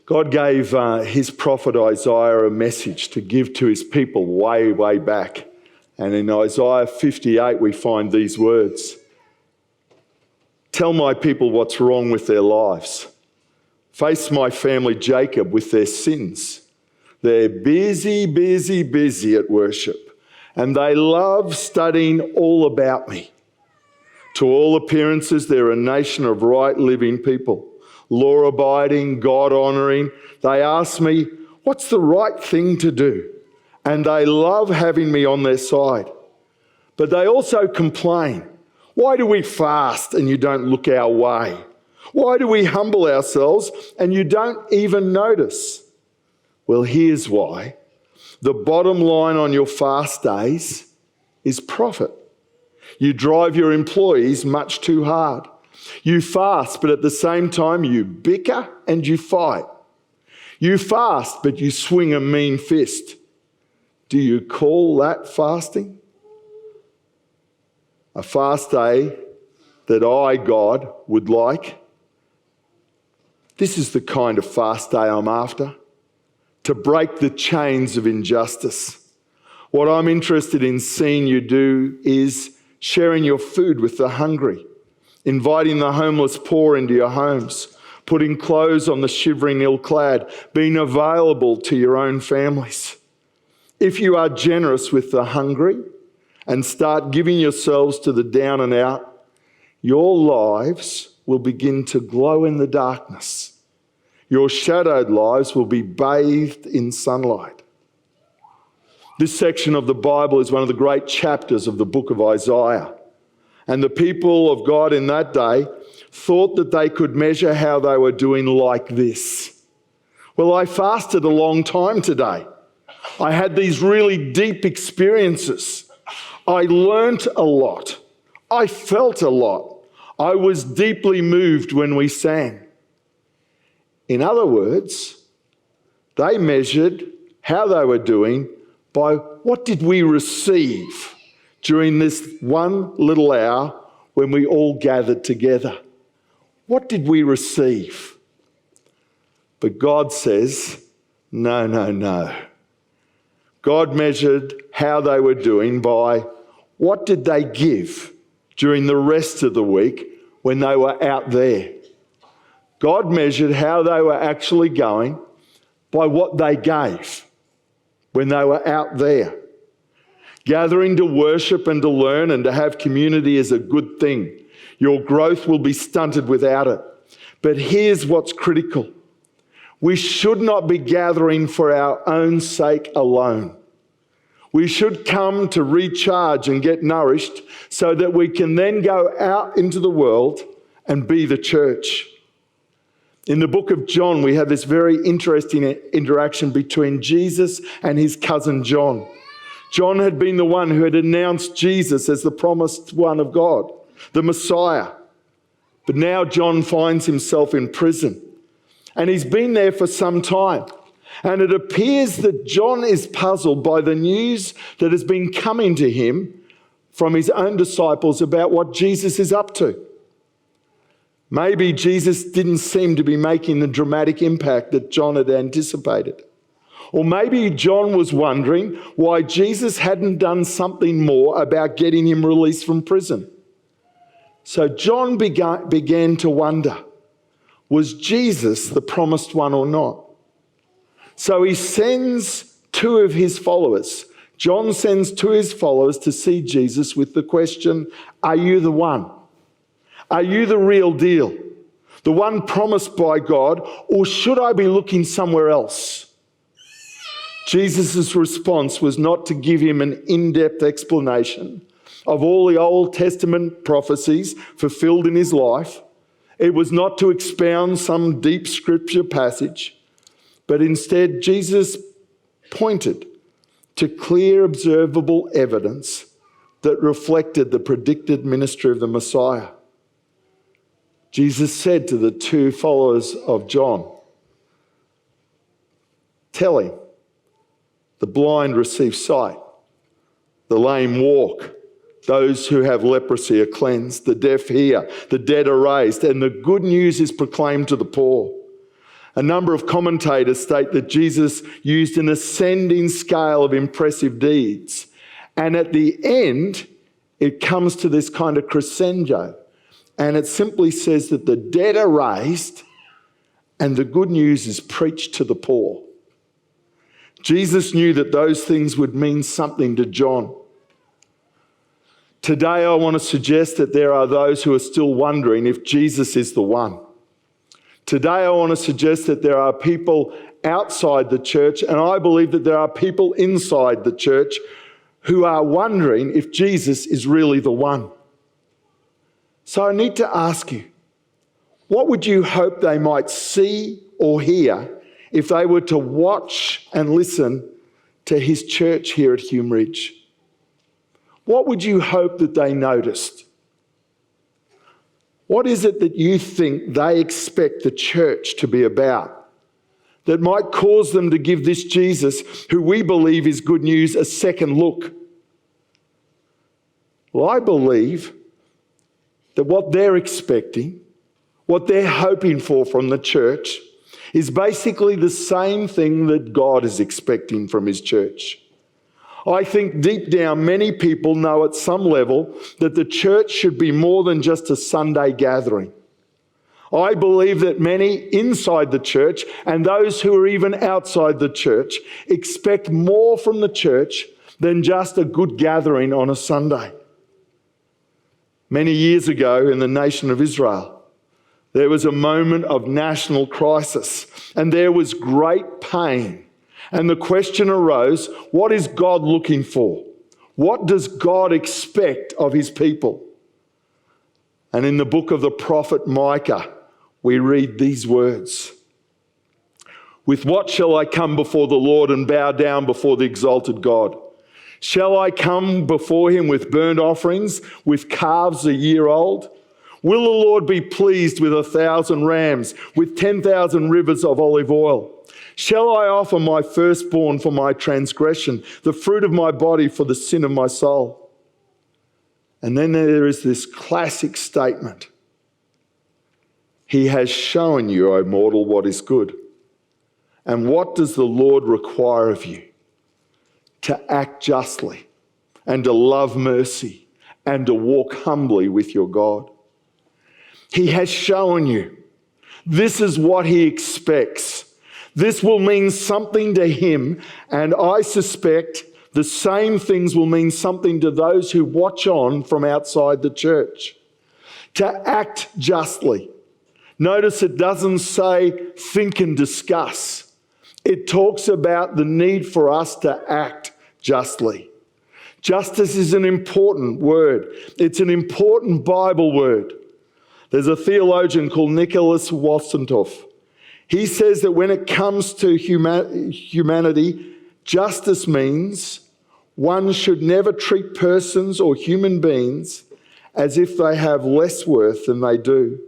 God gave his prophet Isaiah a message to give to his people way, way back. And in Isaiah 58, we find these words. Tell my people what's wrong with their lives. Face my family Jacob with their sins. They're busy, busy, busy at worship. And they love studying all about me. To all appearances, they're a nation of right living people. Law-abiding, God-honouring. They ask me, what's the right thing to do? And they love having me on their side. But they also complain. Why do we fast and you don't look our way? Why do we humble ourselves and you don't even notice? Well, here's why. The bottom line on your fast days is profit. You drive your employees much too hard. You fast, but at the same time you bicker and you fight. You fast, but you swing a mean fist. Do you call that fasting? A fast day that I, God, would like. This is the kind of fast day I'm after. To break the chains of injustice. What I'm interested in seeing you do is sharing your food with the hungry, inviting the homeless poor into your homes, putting clothes on the shivering ill-clad, being available to your own families. If you are generous with the hungry and start giving yourselves to the down and out, your lives will begin to glow in the darkness. Your shadowed lives will be bathed in sunlight. This section of the Bible is one of the great chapters of the book of Isaiah. And the people of God in that day thought that they could measure how they were doing like this. Well, I fasted a long time today. I had these really deep experiences. I learnt a lot. I felt a lot. I was deeply moved when we sang. In other words, they measured how they were doing by what did we receive during this one little hour when we all gathered together. What did we receive? But God says, no, no, no. God measured how they were doing by what did they give during the rest of the week when they were out there. God measured how they were actually going by what they gave when they were out there. Gathering to worship and to learn and to have community is a good thing. Your growth will be stunted without it. But here's what's critical. We should not be gathering for our own sake alone. We should come to recharge and get nourished so that we can then go out into the world and be the church. In the book of John, we have this very interesting interaction between Jesus and his cousin John. John had been the one who had announced Jesus as the promised one of God, the Messiah. But now John finds himself in prison. And he's been there for some time. And it appears that John is puzzled by the news that has been coming to him from his own disciples about what Jesus is up to. Maybe Jesus didn't seem to be making the dramatic impact that John had anticipated. Or maybe John was wondering why Jesus hadn't done something more about getting him released from prison. So John began to wonder, was Jesus the promised one or not? So he sends two of his followers. John sends two of his followers to see Jesus with the question, are you the one? Are you the real deal? The one promised by God, or should I be looking somewhere else? Jesus' response was not to give him an in-depth explanation of all the Old Testament prophecies fulfilled in his life. It was not to expound some deep scripture passage, but instead Jesus pointed to clear, observable evidence that reflected the predicted ministry of the Messiah. Jesus said to the two followers of John, tell him, the blind receive sight, the lame walk, those who have leprosy are cleansed, the deaf hear, the dead are raised, and the good news is proclaimed to the poor. A number of commentators state that Jesus used an ascending scale of impressive deeds. And at the end, it comes to this kind of crescendo. And it simply says that the dead are raised and the good news is preached to the poor. Jesus knew that those things would mean something to John. Today, I want to suggest that there are those who are still wondering if Jesus is the one. Today, I want to suggest that there are people outside the church, and I believe that there are people inside the church who are wondering if Jesus is really the one. So I need to ask you, what would you hope they might see or hear if they were to watch and listen to his church here at Humeridge? What would you hope that they noticed? What is it that you think they expect the church to be about that might cause them to give this Jesus, who we believe is good news, a second look? Well, I believe that what they're expecting, what they're hoping for from the church, is basically the same thing that God is expecting from his church. I think deep down many people know at some level that the church should be more than just a Sunday gathering. I believe that many inside the church and those who are even outside the church expect more from the church than just a good gathering on a Sunday. Many years ago in the nation of Israel, there was a moment of national crisis and there was great pain. And the question arose, what is God looking for? What does God expect of his people? And in the book of the prophet Micah, we read these words. With what shall I come before the Lord and bow down before the exalted God? Shall I come before him with burnt offerings, with calves a year old? Will the Lord be pleased with 1,000 rams, with 10,000 rivers of olive oil? Shall I offer my firstborn for my transgression, the fruit of my body for the sin of my soul? And then there is this classic statement. He has shown you, O mortal, what is good. And what does the Lord require of you? To act justly and to love mercy and to walk humbly with your God. He has shown you. This is what he expects. This will mean something to him, and I suspect the same things will mean something to those who watch on from outside the church. To act justly. Notice it doesn't say think and discuss. It talks about the need for us to act justly. Justice is an important word. It's an important Bible word. There's a theologian called Nicholas Wassentoff. He says that when it comes to humanity, justice means one should never treat persons or human beings as if they have less worth than they do.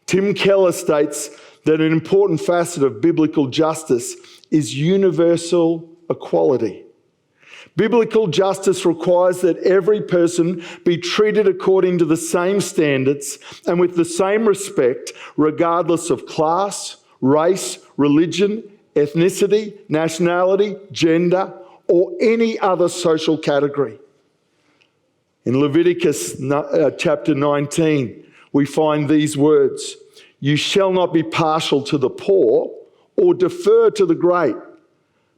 Tim Keller states that an important facet of biblical justice is universal equality. Biblical justice requires that every person be treated according to the same standards and with the same respect, regardless of class, race, religion, ethnicity, nationality, gender, or any other social category. In Leviticus chapter 19, we find these words, "You shall not be partial to the poor or defer to the great,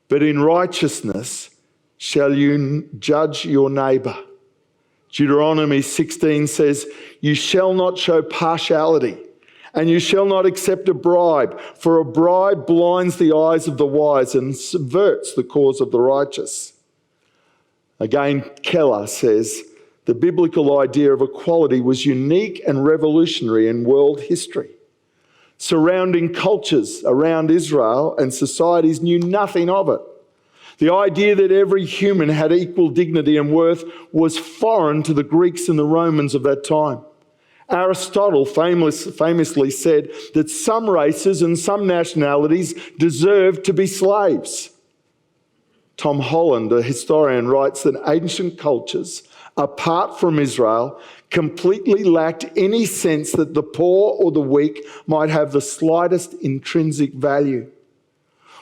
but in righteousness shall you judge your neighbour." Deuteronomy 16 says, "You shall not show partiality, and you shall not accept a bribe, for a bribe blinds the eyes of the wise and subverts the cause of the righteous." Again, Keller says, the biblical idea of equality was unique and revolutionary in world history. Surrounding cultures around Israel and societies knew nothing of it. The idea that every human had equal dignity and worth was foreign to the Greeks and the Romans of that time. Aristotle famously said that some races and some nationalities deserved to be slaves. Tom Holland, a historian, writes that ancient cultures apart from Israel, completely lacked any sense that the poor or the weak might have the slightest intrinsic value.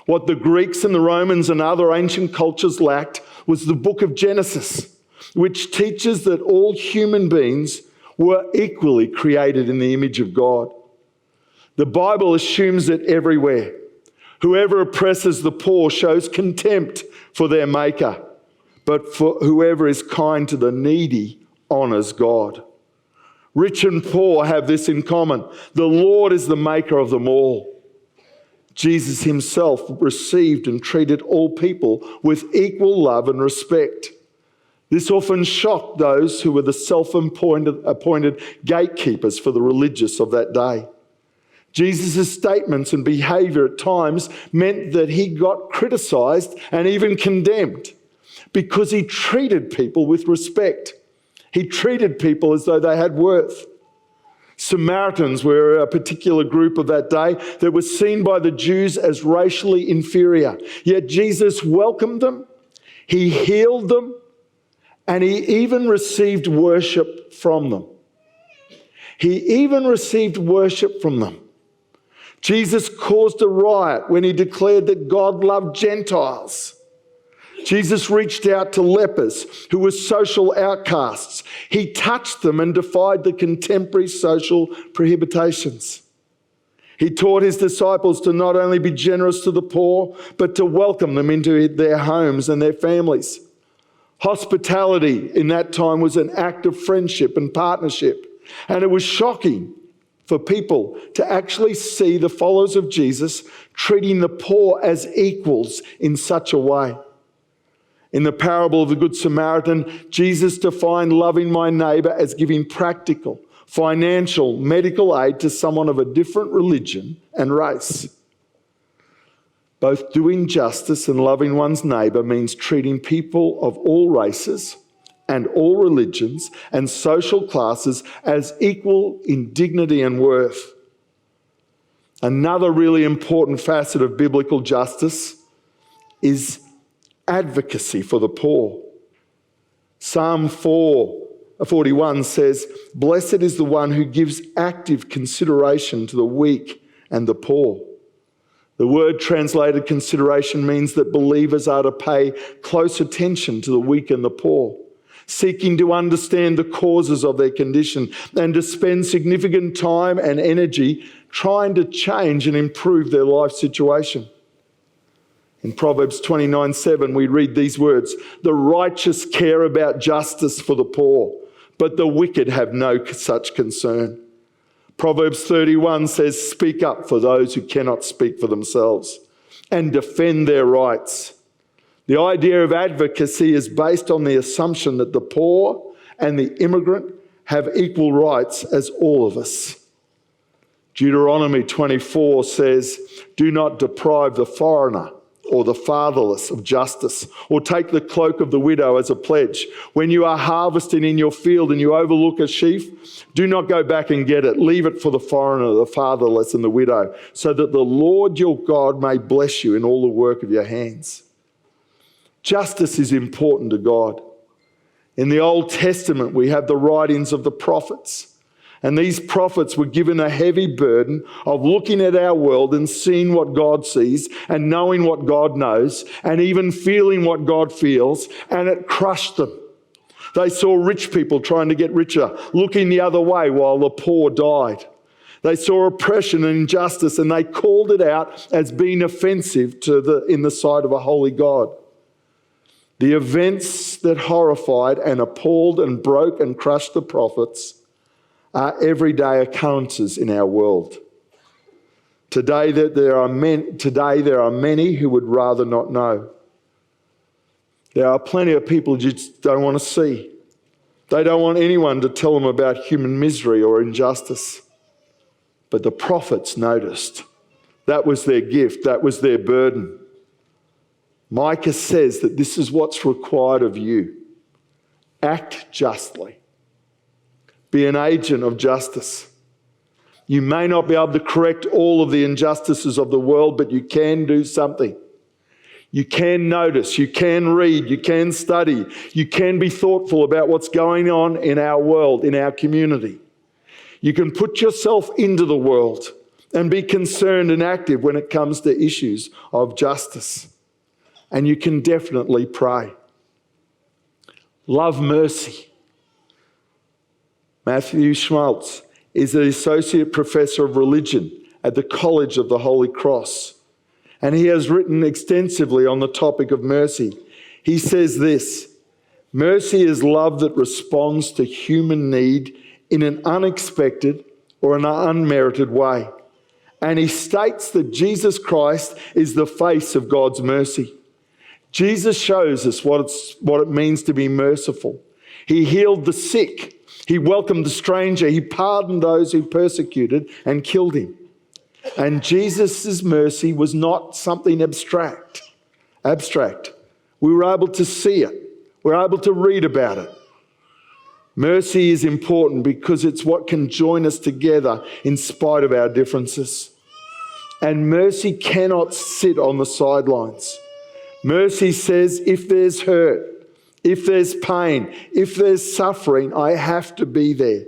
What the Greeks and the Romans and other ancient cultures lacked was the book of Genesis, which teaches that all human beings were equally created in the image of God. The Bible assumes it everywhere. Whoever oppresses the poor shows contempt for their maker, but for whoever is kind to the needy honours God. Rich and poor have this in common. The Lord is the maker of them all. Jesus himself received and treated all people with equal love and respect. This often shocked those who were the self-appointed gatekeepers for the religious of that day. Jesus' statements and behaviour at times meant that he got criticised and even condemned because he treated people with respect. He treated people as though they had worth. Samaritans were a particular group of that day that was seen by the Jews as racially inferior. Yet Jesus welcomed them, he healed them, and he even received worship from them. Jesus caused a riot when he declared that God loved Gentiles. Jesus reached out to lepers who were social outcasts. He touched them and defied the contemporary social prohibitions. He taught his disciples to not only be generous to the poor, but to welcome them into their homes and their families. Hospitality in that time was an act of friendship and partnership, and it was shocking for people to actually see the followers of Jesus treating the poor as equals in such a way. In the parable of the Good Samaritan, Jesus defined loving my neighbour as giving practical, financial, medical aid to someone of a different religion and race. Both doing justice and loving one's neighbour means treating people of all races and all religions and social classes as equal in dignity and worth. Another really important facet of biblical justice is advocacy for the poor. Psalm 41 says, "Blessed is the one who gives active consideration to the weak and the poor." The word translated consideration means that believers are to pay close attention to the weak and the poor, seeking to understand the causes of their condition and to spend significant time and energy trying to change and improve their life situation. In Proverbs 29:7, we read these words, "The righteous care about justice for the poor, but the wicked have no such concern." Proverbs 31 says, "Speak up for those who cannot speak for themselves and defend their rights." The idea of advocacy is based on the assumption that the poor and the immigrant have equal rights as all of us. Deuteronomy 24 says, "Do not deprive the foreigner or the fatherless of justice, or take the cloak of the widow as a pledge. When you are harvesting in your field and you overlook a sheaf, do not go back and get it. Leave it for the foreigner, the fatherless, and the widow, so that the Lord your God may bless you in all the work of your hands." Justice is important to God. In the Old Testament, we have the writings of the prophets. And these prophets were given a heavy burden of looking at our world and seeing what God sees and knowing what God knows and even feeling what God feels, and it crushed them. They saw rich people trying to get richer, looking the other way while the poor died. They saw oppression and injustice, and they called it out as being offensive in the sight of a holy God. The events that horrified and appalled and broke and crushed the prophets are everyday occurrences in our world. Today there are many who would rather not know. There are plenty of people you just don't want to see. They don't want anyone to tell them about human misery or injustice. But the prophets noticed. That was their gift. That was their burden. Micah says that this is what's required of you. Act justly. Be an agent of justice. You may not be able to correct all of the injustices of the world, but you can do something. You can notice, you can read, you can study, you can be thoughtful about what's going on in our world, in our community. You can put yourself into the world and be concerned and active when it comes to issues of justice. And you can definitely pray. Love mercy. Matthew Schmaltz is the Associate Professor of Religion at the College of the Holy Cross. And he has written extensively on the topic of mercy. He says this: mercy is love that responds to human need in an unexpected or an unmerited way. And he states that Jesus Christ is the face of God's mercy. Jesus shows us what it means to be merciful. He healed the sick. He welcomed the stranger. He pardoned those who persecuted and killed him. And Jesus' mercy was not something abstract. We were able to see it. We were able to read about it. Mercy is important because it's what can join us together in spite of our differences. And mercy cannot sit on the sidelines. Mercy says, if there's hurt, if there's pain, if there's suffering, I have to be there.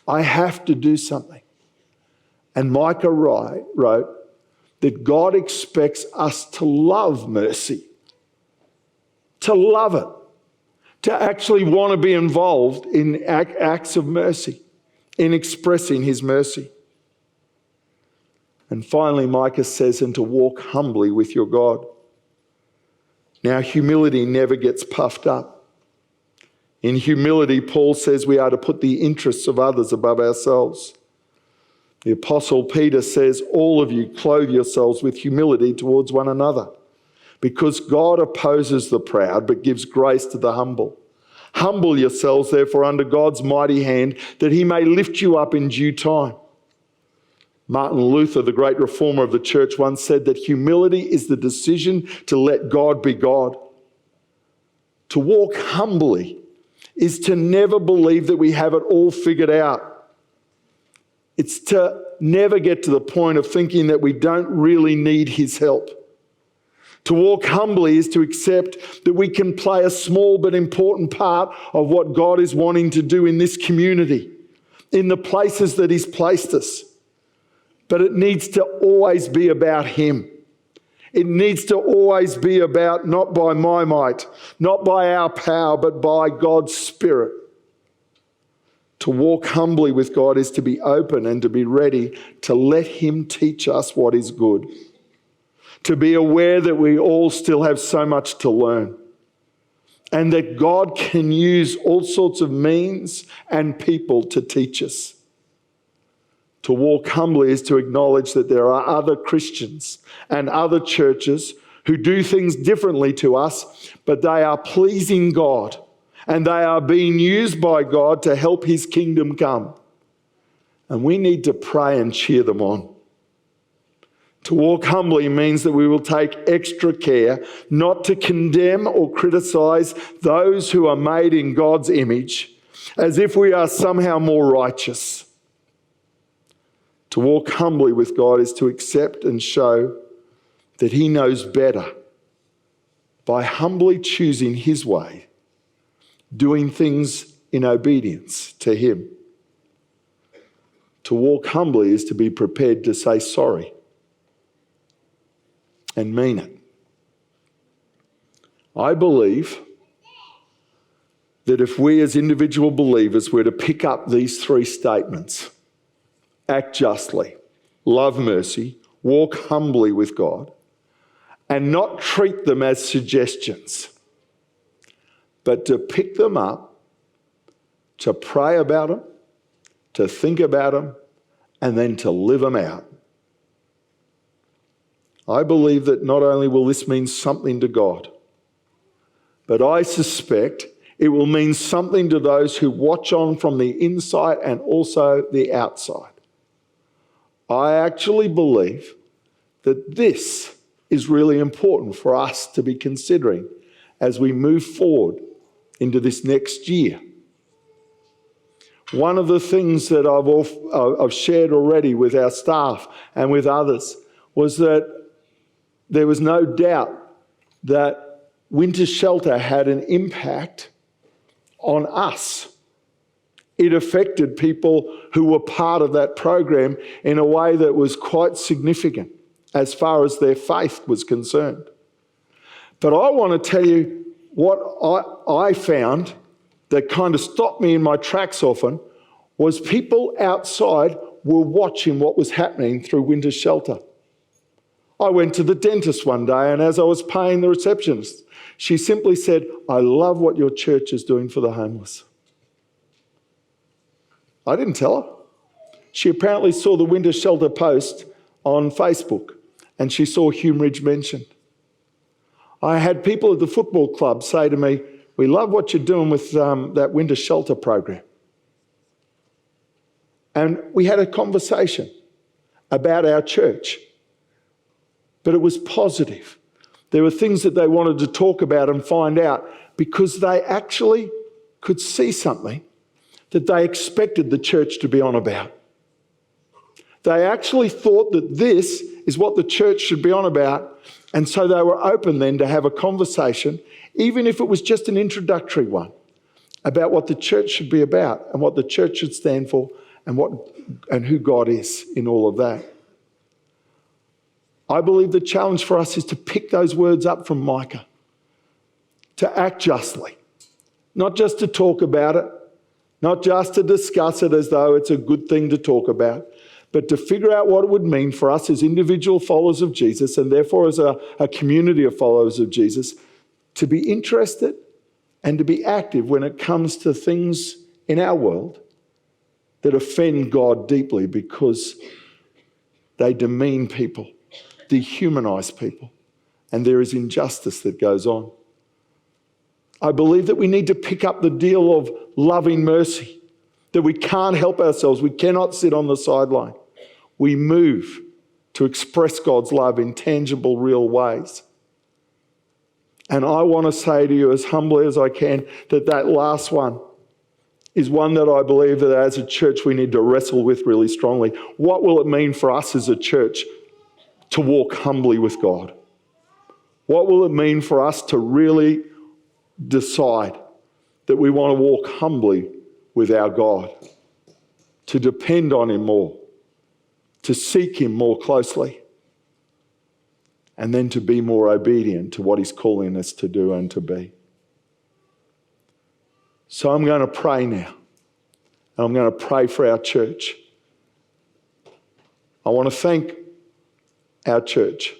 I have to do something. And Micah wrote that God expects us to love mercy, to love it, to actually want to be involved in acts of mercy, in expressing his mercy. And finally, Micah says, and to walk humbly with your God. Now, humility never gets puffed up. In humility, Paul says we are to put the interests of others above ourselves. The Apostle Peter says, all of you clothe yourselves with humility towards one another, because God opposes the proud but gives grace to the humble. Humble yourselves, therefore, under God's mighty hand, that he may lift you up in due time. Martin Luther, the great reformer of the church, once said that humility is the decision to let God be God. To walk humbly is to never believe that we have it all figured out. It's to never get to the point of thinking that we don't really need his help. To walk humbly is to accept that we can play a small but important part of what God is wanting to do in this community, in the places that he's placed us. But it needs to always be about him. It needs to always be about not by my might, not by our power, but by God's Spirit. To walk humbly with God is to be open and to be ready to let him teach us what is good. To be aware that we all still have so much to learn, and that God can use all sorts of means and people to teach us. To walk humbly is to acknowledge that there are other Christians and other churches who do things differently to us, but they are pleasing God. And they are being used by God to help his kingdom come. And we need to pray and cheer them on. To walk humbly means that we will take extra care not to condemn or criticise those who are made in God's image as if we are somehow more righteous. To walk humbly with God is to accept and show that he knows better by humbly choosing his way, doing things in obedience to him. To walk humbly is to be prepared to say sorry and mean it. I believe that if we as individual believers were to pick up these three statements, act justly, love mercy, walk humbly with God, and not treat them as suggestions, but to pick them up, to pray about them, to think about them, and then to live them out. I believe that not only will this mean something to God, but I suspect it will mean something to those who watch on from the inside and also the outside. I actually believe that this is really important for us to be considering as we move forward into this next year. One of the things that I've shared already with our staff and with others was that there was no doubt that Winter Shelter had an impact on us. It affected people who were part of that program in a way that was quite significant as far as their faith was concerned. But I want to tell you what I found that kind of stopped me in my tracks often was people outside were watching what was happening through Winter Shelter. I went to the dentist one day, and as I was paying the receptionist, she simply said, "I love what your church is doing for the homeless." I didn't tell her. She apparently saw the Winter Shelter post on Facebook, and she saw Humeridge mentioned. I had people at the football club say to me, "We love what you're doing with that Winter Shelter program." And we had a conversation about our church, but it was positive. There were things that they wanted to talk about and find out because they actually could see something that they expected the church to be on about. They actually thought that this is what the church should be on about, and so they were open then to have a conversation, even if it was just an introductory one, about what the church should be about and what the church should stand for and who God is in all of that. I believe the challenge for us is to pick those words up from Micah, to act justly, not just to talk about it, not just to discuss it as though it's a good thing to talk about, but to figure out what it would mean for us as individual followers of Jesus, and therefore as a community of followers of Jesus, to be interested and to be active when it comes to things in our world that offend God deeply because they demean people, dehumanize people, and there is injustice that goes on. I believe that we need to pick up the deal of loving mercy, that we can't help ourselves, we cannot sit on the sideline. We move to express God's love in tangible, real ways. And I want to say to you as humbly as I can that last one is one that I believe that as a church we need to wrestle with really strongly. What will it mean for us as a church to walk humbly with God? What will it mean for us to really decide that we want to walk humbly with our God, to depend on Him more, to seek Him more closely, and then to be more obedient to what He's calling us to do and to be? So I'm going to pray now. And I'm going to pray for our church. I want to thank our church